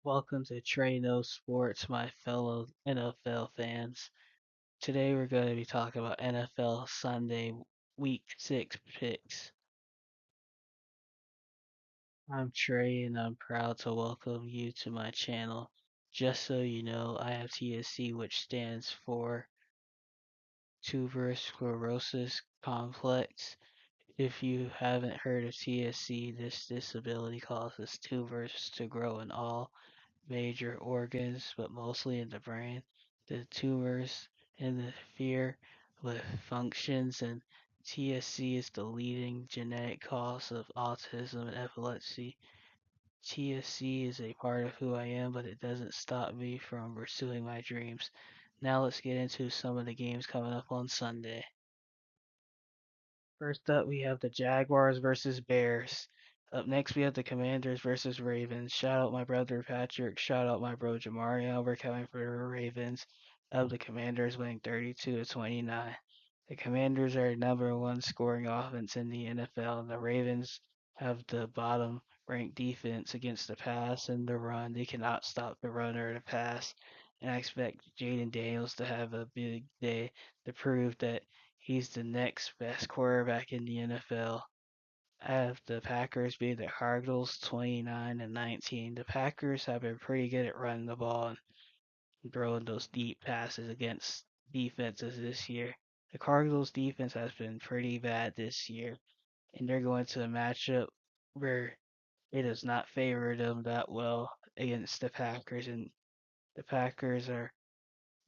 Welcome to Trey No Sports, my fellow NFL fans. Today we're going to be talking about NFL Sunday Week 6 picks. I'm Trey and I'm proud to welcome you to my channel. Just so you know, I have TSC, which stands for Tuberous Sclerosis Complex. If you haven't heard of TSC, this disability causes tumors to grow in all major organs, but mostly in the brain. The tumors interfere with functions, and TSC is the leading genetic cause of autism and epilepsy. TSC is a part of who I am, but it doesn't stop me from pursuing my dreams. Now let's get into some of the games coming up on Sunday. First up, we have the Jaguars versus Bears. Up next, we have the Commanders versus Ravens. Shout out my brother Patrick. Shout out my bro Jamario. We're coming for the Ravens. Of the Commanders winning 32-29. The Commanders are number one scoring offense in the NFL, and the Ravens have the bottom ranked defense against the pass and the run. They cannot stop the run or the pass. And I expect Jaden Daniels to have a big day to prove that he's the next best quarterback in the NFL. I have the Packers beat the Cardinals 29-19. The Packers have been pretty good at running the ball and throwing those deep passes against defenses this year. The Cardinals defense has been pretty bad this year, and they're going to a matchup where it does not favor them that well against the Packers, and the Packers are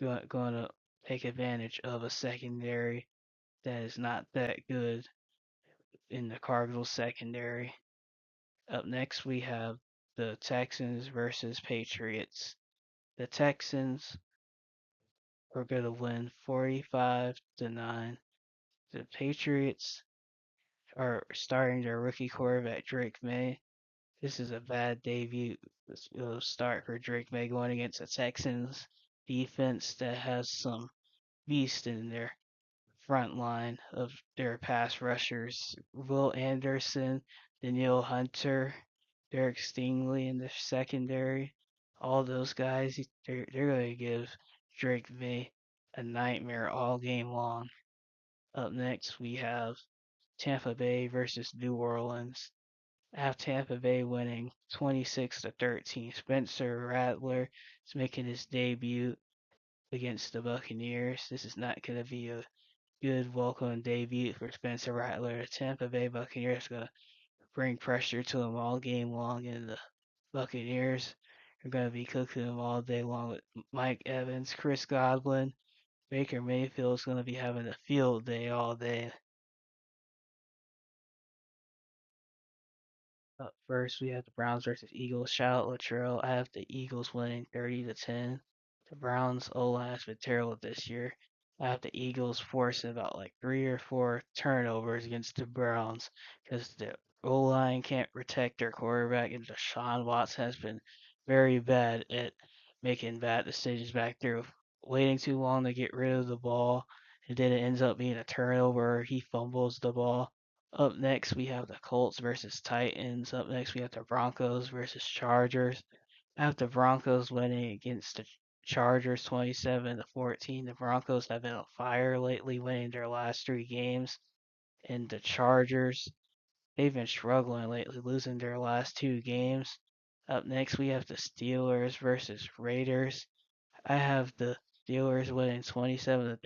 going to take advantage of a secondary that is not that good in the Cardinals secondary. Up next, we have the Texans versus Patriots. The Texans are going to win 45-9. The Patriots are starting their rookie quarterback Drake May. This is a bad debut start for Drake May going against the Texans defense that has some beast in their front line of their pass rushers. Will Anderson, Danielle Hunter, Derek Stingley in the secondary. All those guys, they're going to give Drake May a nightmare all game long. Up next, we have Tampa Bay versus New Orleans. I have Tampa Bay winning 26-13. Spencer Rattler is making his debut against the Buccaneers. This is not going to be a good welcome debut for Spencer Rattler. The Tampa Bay Buccaneers are going to bring pressure to him all game long, and the Buccaneers are going to be cooking him all day long with Mike Evans, Chris Godwin. Baker Mayfield is going to be having a field day all day. Up first, we have the Browns versus Eagles. Shout out Latrell. I have the Eagles winning 30-10. The Browns O-line has been terrible this year. I have the Eagles forcing about like 3 or 4 turnovers against the Browns because the O-line can't protect their quarterback, and Deshaun Watson has been very bad at making bad decisions back there, waiting too long to get rid of the ball, and then it ends up being a turnover. He fumbles the ball. Up next, we have the Colts versus Titans. Up next, we have the Broncos versus Chargers. I have the Broncos winning against the Chargers 27-14. The Broncos have been on fire lately, winning their last 3 games. And the Chargers, they've been struggling lately, losing their last 2 games. Up next, we have the Steelers versus Raiders. I have the Steelers winning 27-13.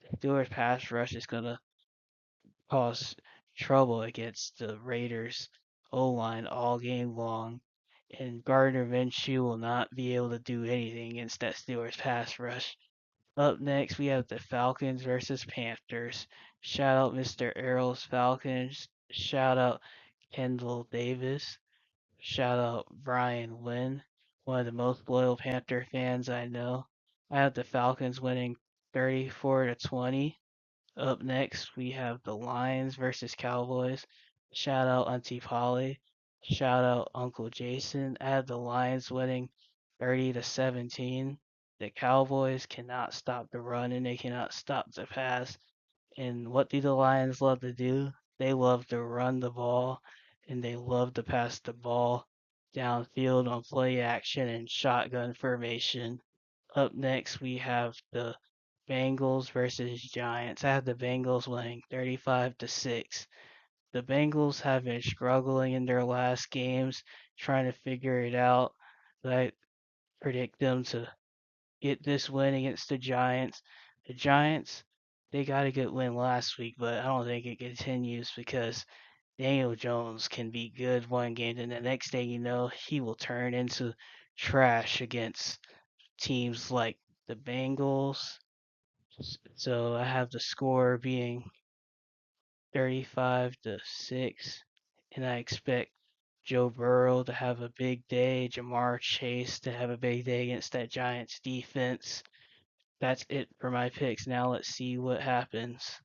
The Steelers pass rush is going to cause trouble against the Raiders O-line all game long, and Gardner Minshew will not be able to do anything against that Steelers pass rush. Up next, we have the Falcons versus Panthers. Shout out Mr. Errol's Falcons. Shout out Kendall Davis. Shout out Brian Lynn, one of the most loyal Panther fans I know. I have the Falcons winning 34-20. Up next, we have the Lions versus Cowboys. Shout out Auntie Polly. Shout out Uncle Jason. I have the Lions winning 30-17. The Cowboys cannot stop the run and they cannot stop the pass. And what do the Lions love to do? They love to run the ball and they love to pass the ball. downfield on play action and shotgun formation. Up next, we have the Bengals versus Giants. I have the Bengals winning 35-6. The Bengals have been struggling in their last games, trying to figure it out. But I predict them to get this win against the Giants. The Giants, they got a good win last week, but I don't think it continues because Daniel Jones can be good one game, and the next thing you know, he will turn into trash against teams like the Bengals. So I have the score being 35-6, and I expect Joe Burrow to have a big day, Jamar Chase to have a big day against that Giants defense. That's it for my picks. Now let's see what happens.